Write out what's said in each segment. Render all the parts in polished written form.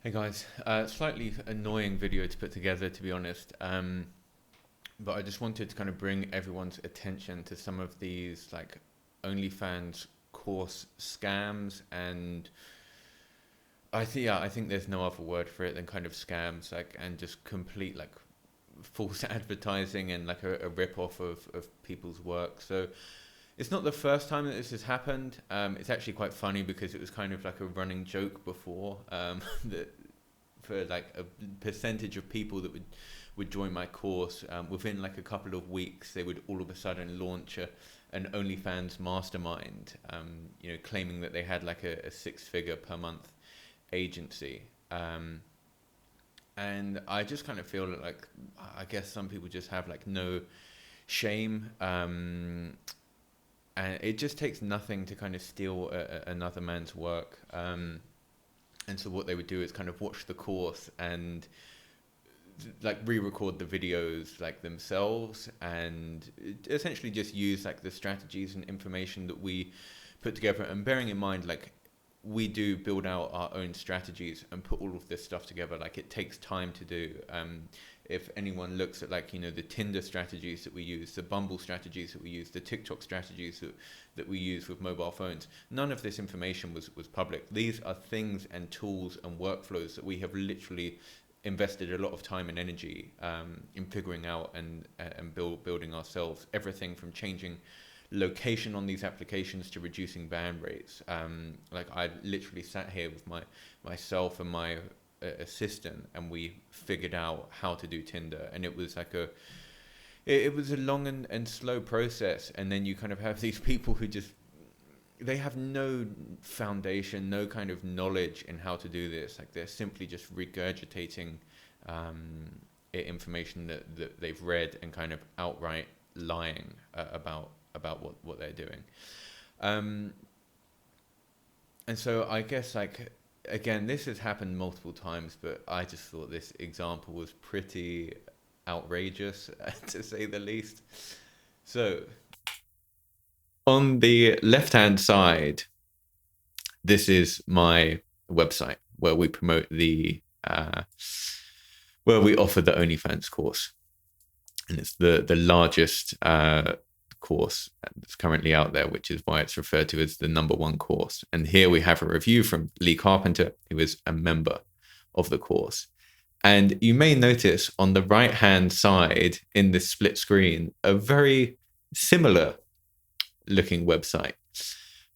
Hey guys, slightly annoying video to put together, to be honest. But I just wanted to kind of bring everyone's attention to some of these like OnlyFans course scams, and I think there's no other word for it than kind of scams, like, and just complete like false advertising and like a rip off of people's work. So it's not the first time that this has happened. It's actually quite funny because it was kind of like a running joke before, that for like a percentage of people that would join my course, within like a couple of weeks, they would all of a sudden launch an OnlyFans mastermind, claiming that they had like a six-figure per month agency. And I just kind of feel that, like, I guess some people just have like no shame. And it just takes nothing to kind of steal another man's work. And so what they would do is kind of watch the course and like re-record the videos like themselves, and essentially just use like the strategies and information that we put together. And bearing in mind, like, we do build out our own strategies and put all of this stuff together. Like, it takes time to do. If anyone looks at, like, the Tinder strategies that we use, the Bumble strategies that we use, the TikTok strategies that we use with mobile phones, none of this information was public. These are things and tools and workflows that we have literally invested a lot of time and energy in figuring out and building ourselves. Everything from changing location on these applications to reducing ban rates. Like, I literally sat here with myself and my assistant, and we figured out how to do Tinder, and it was like it was a long and slow process. And then you kind of have these people who just, they have no foundation, no kind of knowledge in how to do this. Like, they're simply just regurgitating information that they've read, and kind of outright lying about what they're doing. And so I guess, like, again, this has happened multiple times, but I just thought this example was pretty outrageous, to say the least. So on the left-hand side, this is my website where we promote where we offer the OnlyFans course, and it's the largest course that's currently out there, which is why it's referred to as the #1 course. And here we have a review from Lee Carpenter, who is a member of the course. And you may notice on the right hand side in this split screen a very similar looking website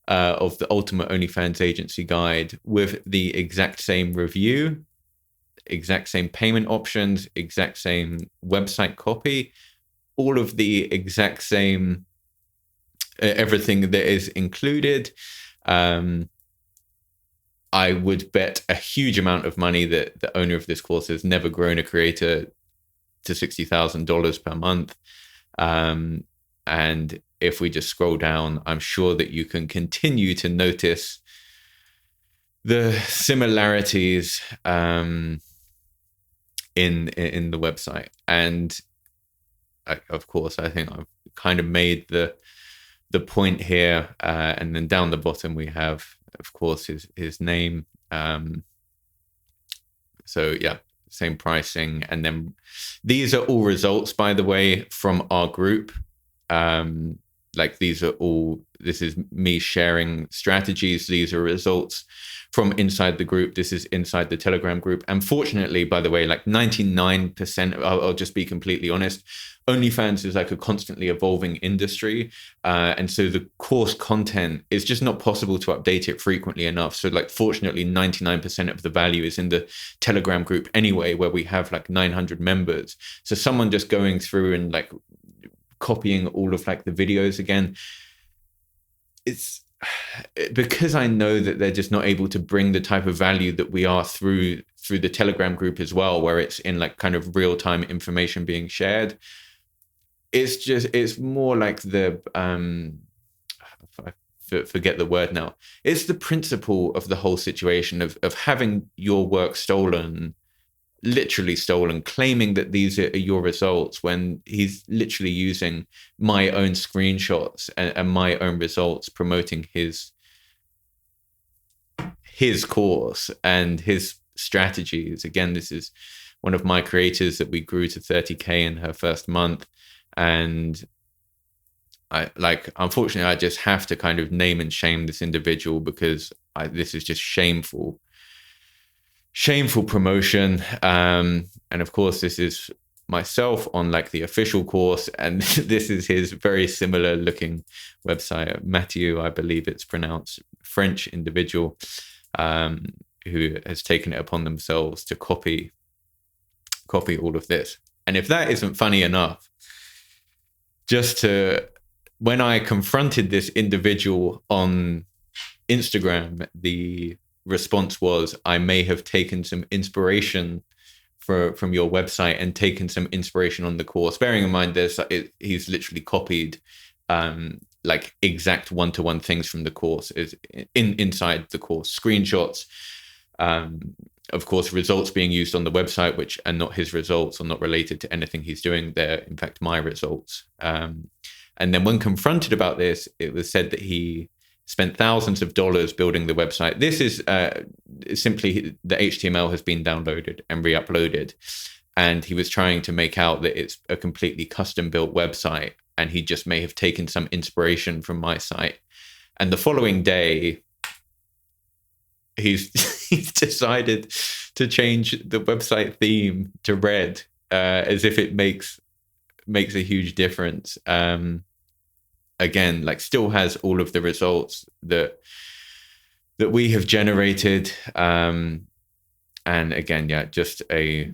of the Ultimate OnlyFans Agency Guide, with the exact same review, exact same payment options, exact same website copy, all of the exact same everything that is included. I would bet a huge amount of money that the owner of this course has never grown a creator to $60,000 per month. And if we just scroll down, I'm sure that you can continue to notice the similarities in the website. And of course, I think I've kind of made the point here. And then down the bottom we have, of course, his name. So yeah, same pricing. And then these are all results, by the way, from our group. Like, this is me sharing strategies. These are results from inside the group. This is inside the Telegram group. And fortunately, by the way, like 99%, I'll just be completely honest, OnlyFans is like a constantly evolving industry. And so the course content is just not possible to update it frequently enough. So, like, fortunately, 99% of the value is in the Telegram group anyway, where we have like 900 members. So someone just going through and like copying all of like the videos again, it's because I know that they're just not able to bring the type of value that we are through the Telegram group as well, where it's in like kind of real-time information being shared. It's more like the I forget the word now. It's the principle of the whole situation of having your work stolen, literally stolen, claiming that these are your results, when he's literally using my own screenshots and my own results promoting his course and his strategies. Again, this is one of my creators that we grew to 30K in her first month. And unfortunately, I just have to kind of name and shame this individual, because this is just shameful promotion. And of course, this is myself on like the official course, and this is his very similar looking website. Matthew, I believe it's pronounced, French individual, who has taken it upon themselves to copy all of this. And if that isn't funny enough, when I confronted this individual on Instagram, the response was, I may have taken some inspiration from your website and taken some inspiration on the course. Bearing in mind, he's literally copied like exact one-to-one things from the course is inside the course, screenshots, of course, results being used on the website, which are not his results or not related to anything he's doing. They're in fact my results. And then when confronted about this, it was said that he spent thousands of dollars building the website. This is simply the HTML has been downloaded and re-uploaded. And he was trying to make out that it's a completely custom built website, and he just may have taken some inspiration from my site. And the following day, he's decided to change the website theme to red, as if it makes a huge difference. Again, like, still has all of the results that we have generated. And again, yeah, just a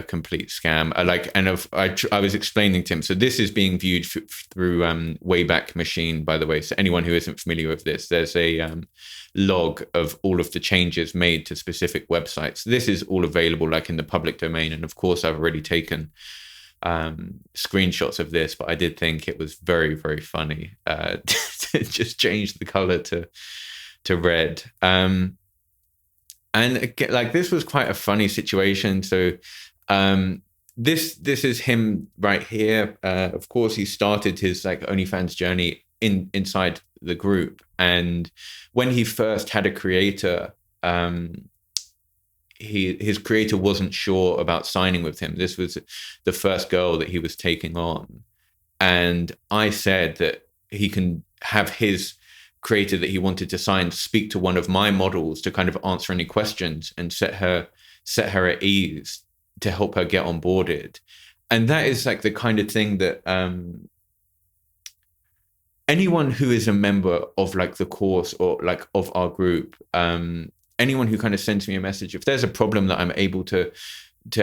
complete scam. I was explaining to him, so this is being viewed through Wayback Machine, by the way. So anyone who isn't familiar with this, there's a log of all of the changes made to specific websites. This is all available like in the public domain, and of course I've already taken screenshots of this, but I did think it was very, very funny to just change the color to red. And like, this was quite a funny situation. So this is him right here. Of course, he started his like OnlyFans journey inside the group, and when he first had a creator, his creator wasn't sure about signing with him. This was the first girl that he was taking on, and I said that he can have his creator that he wanted to sign speak to one of my models to kind of answer any questions and set her at ease to help her get onboarded. And that is like the kind of thing that anyone who is a member of like the course or like of our group, anyone who kind of sends me a message, if there's a problem that I'm able to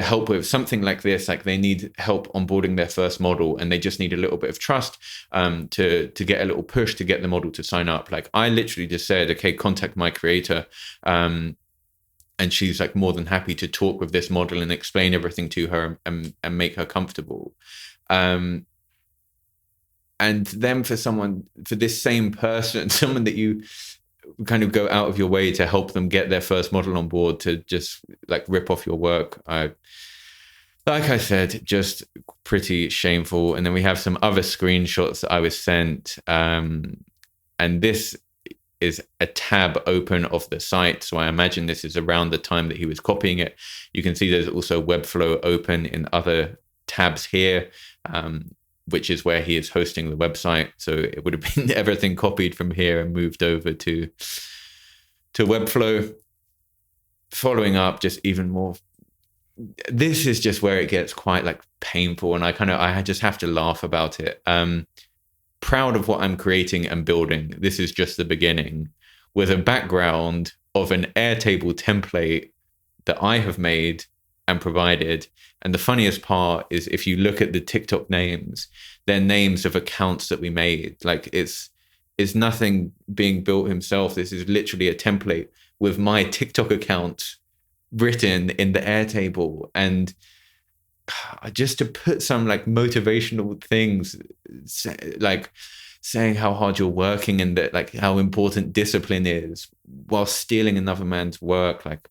help with, something like this, like they need help onboarding their first model and they just need a little bit of trust to get a little push to get the model to sign up. Like, I literally just said, okay, contact my creator. And she's like more than happy to talk with this model and explain everything to her and make her comfortable. And then for this same person, someone that you kind of go out of your way to help them get their first model on board, to just like rip off your work, like I said, just pretty shameful. And then we have some other screenshots that I was sent, and this is a tab open of the site, so I imagine this is around the time that he was copying it. You can see there's also Webflow open in other tabs here, which is where he is hosting the website. So it would have been everything copied from here and moved over to Webflow. Following up, just even more. This is just where it gets quite like painful, and I just have to laugh about it. Proud of what I'm creating and building. This is just the beginning, with a background of an Airtable template that I have made and provided. And the funniest part is, if you look at the TikTok names, they're names of accounts that we made. Like, it's nothing being built himself. This is literally a template with my TikTok account written in the Airtable. And just to put some like motivational things, like saying how hard you're working and that like how important discipline is, while stealing another man's work, like,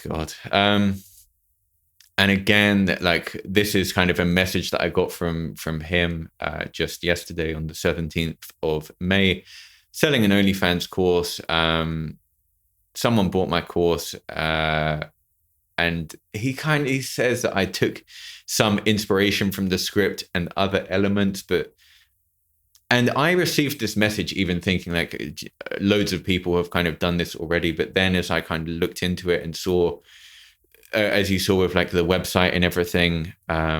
God. And again, like, this is kind of a message that I got from him just yesterday on the 17th of May, selling an OnlyFans course. someone bought my course, and he says that I took some inspiration from the script and other elements, and I received this message even thinking like loads of people have kind of done this already. But then as I kind of looked into it and saw, as you saw with like the website and everything, I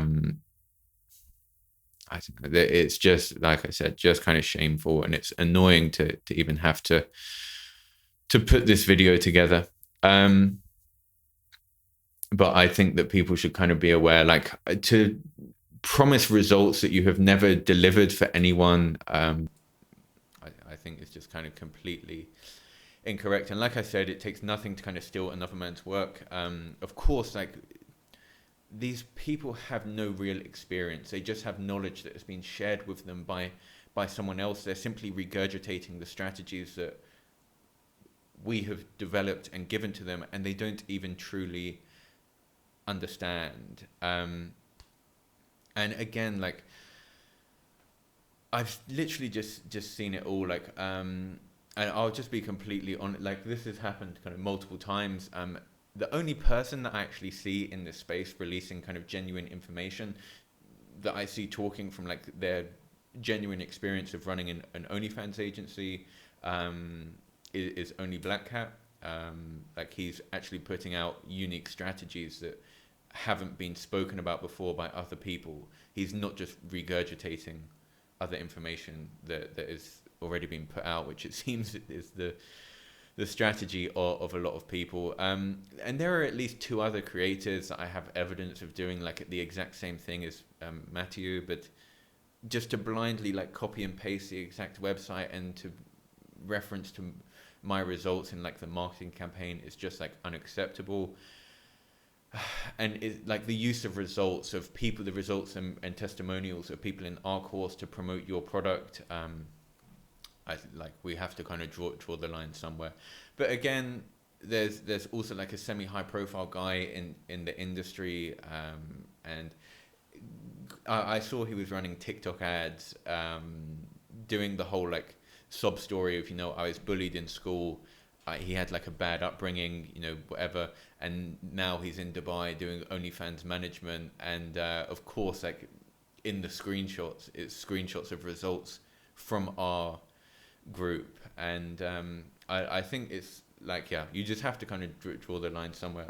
don't know, it's just, like I said, just kind of shameful, and it's annoying to even have to put this video together. But I think that people should kind of be aware, like, to promise results that you have never delivered for anyone. I think it's just kind of completely incorrect. And like I said, it takes nothing to kind of steal another man's work. Of course, like, these people have no real experience. They just have knowledge that has been shared with them by someone else. They're simply regurgitating the strategies that we have developed and given to them, and they don't even truly understand. And again, like, I've literally just seen it all, like, and I'll just be completely on, like, this has happened kind of multiple times. The only person that I actually see in this space releasing kind of genuine information that I see talking from like their genuine experience of running an OnlyFans agency is only Black Cat. Like, he's actually putting out unique strategies that haven't been spoken about before by other people. He's not just regurgitating other information that is already been put out, which it seems is the strategy of a lot of people. And there are at least 2 other creators that I have evidence of doing like the exact same thing as Matthew, but just to blindly like copy and paste the exact website and to reference to my results in like the marketing campaign is just like unacceptable. And it's like the use of results of people, the results and testimonials of people in our course to promote your product. Like, we have to kind of draw the line somewhere. But again, there's also like a semi-high profile guy in the industry, and I saw he was running TikTok ads, doing the whole like sob story of, I was bullied in school. He had like a bad upbringing, whatever, and now he's in Dubai doing OnlyFans management. And of course, like, in the screenshots, it's screenshots of results from our group. And I think it's like, yeah, you just have to kind of draw the line somewhere.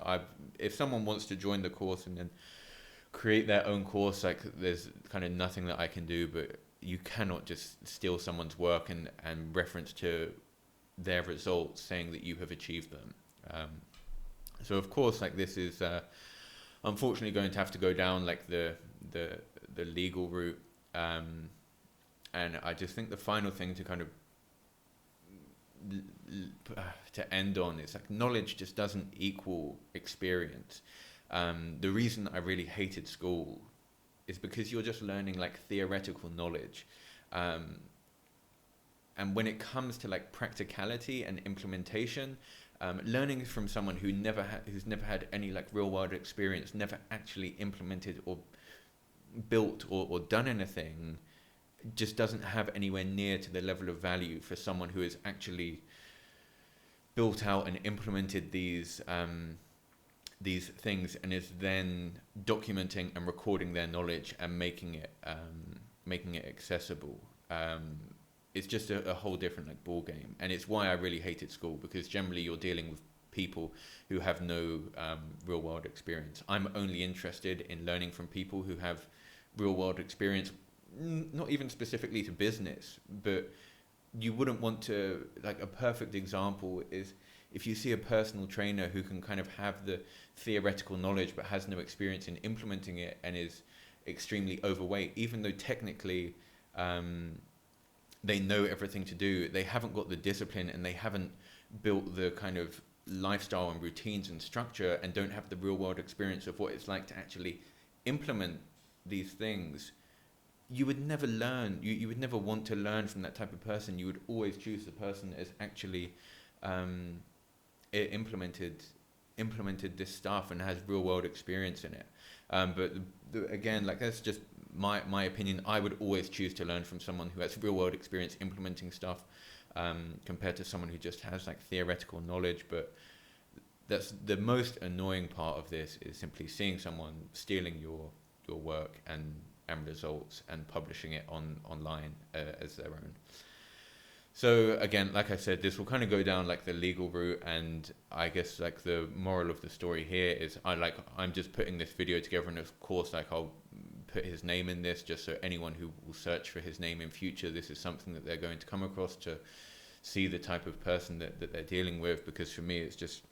If someone wants to join the course and then create their own course, like, there's kind of nothing that I can do, but you cannot just steal someone's work and reference to their results saying that you have achieved them. So of course, like, this is unfortunately going to have to go down like the legal route. And I just think the final thing to kind of to end on is like, knowledge just doesn't equal experience. The reason I really hated school is because you're just learning like theoretical knowledge. And when it comes to like practicality and implementation, learning from someone who's never had any like real world experience, never actually implemented or built or done anything, just doesn't have anywhere near to the level of value for someone who has actually built out and implemented these things and is then documenting and recording their knowledge and making it accessible. It's just a whole different like ball game, and it's why I really hated school, because generally you're dealing with people who have no real world experience. I'm only interested in learning from people who have real world experience, not even specifically to business, but you wouldn't want to, like, a perfect example is if you see a personal trainer who can kind of have the theoretical knowledge but has no experience in implementing it and is extremely overweight, even though technically they know everything to do, they haven't got the discipline and they haven't built the kind of lifestyle and routines and structure and don't have the real world experience of what it's like to actually implement these things. You would never learn, you would never want to learn from that type of person. You would always choose the person that has actually implemented this stuff and has real world experience in it. But again, like, that's just my opinion. I would always choose to learn from someone who has real world experience implementing stuff. compared to someone who just has like theoretical knowledge. But that's the most annoying part of this, is simply seeing someone stealing your work and results and publishing it online as their own. So again, like I said, this will kind of go down like the legal route, and I guess like the moral of the story here is I'm just putting this video together, and of course like I'll put his name in this just so anyone who will search for his name in future, this is something that they're going to come across to see the type of person that they're dealing with, because for me it's just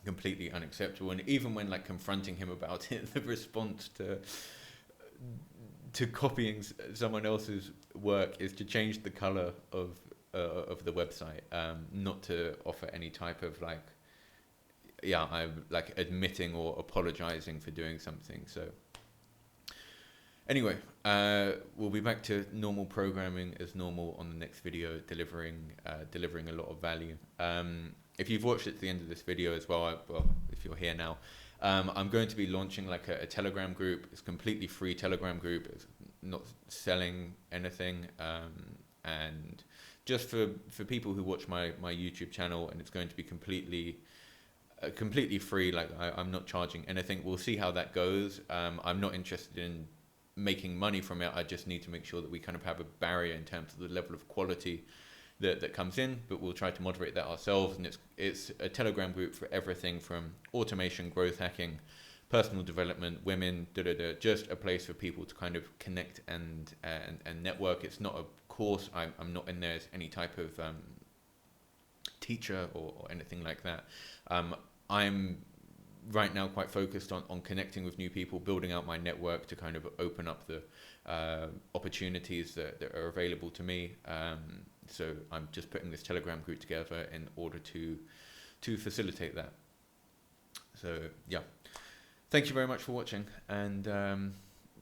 completely unacceptable. And even when like confronting him about it, the response to copying someone else's work is to change the color of the website, not to offer any type of like, yeah, I'm like admitting or apologizing for doing something. So anyway, we'll be back to normal programming as normal on the next video, delivering a lot of value. If you've watched it to the end of this video as well, if you're here now, I'm going to be launching like a Telegram group. It's a completely free Telegram group. It's not selling anything, and just for people who watch my YouTube channel, and it's going to be completely free. Like I'm not charging anything. We'll see how that goes. I'm not interested in making money from it. I just need to make sure that we kind of have a barrier in terms of the level of quality that comes in, but we'll try to moderate that ourselves. And it's a Telegram group for everything from automation, growth hacking, personal development, women, just a place for people to kind of connect and network. It's not a course. I'm not in there as any type of teacher or anything like that. I'm right now quite focused on connecting with new people, building out my network to kind of open up the opportunities that are available to me. So I'm just putting this Telegram group together in order to facilitate that. So yeah, thank you very much for watching, and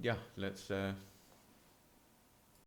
yeah, let's